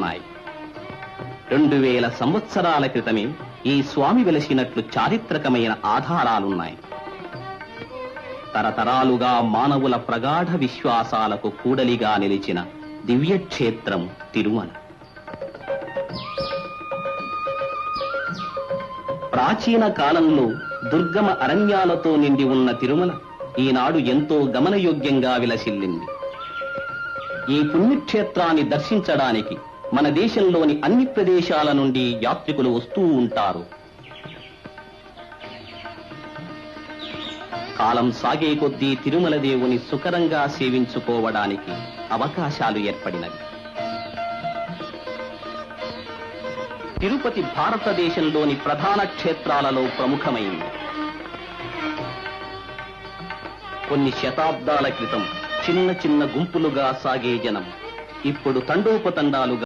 ఉన్నాయి. 2000 సంవత్సరాల క్రితమే ఈ స్వామి వెలసినట్లు చారిత్రకమైన ఆధారాలున్నాయి. తరతరాలుగా మానవుల ప్రగాఢ విశ్వాసాలకు కూడలిగా నిలిచిన దివ్యక్షేత్రం తిరుమల. ప్రాచీన కాలంలో దుర్గమ అరణ్యాలతో నిండి ఉన్న తిరుమల ఈనాడు ఎంతో గమనయోగ్యంగా విలసిల్లింది. ఈ పుణ్యక్షేత్రాన్ని దర్శించడానికి మన దేశంలోని అన్ని ప్రదేశాల నుండి యాత్రికులు వస్తూ ఉంటారు. కాలం సాగే కొద్దీ తిరుమల దేవుని సుకరంగా సేవించుకోవడానికి అవకాశాలు ఏర్పడినవి. తిరుపతి భారతదేశంలోని ప్రధాన క్షేత్రాలలో ప్రముఖమైంది. కొన్ని శతాబ్దాల క్రితం చిన్న చిన్న గుంపులుగా సాగే జనం ఇప్పుడు తండోపతండాలుగా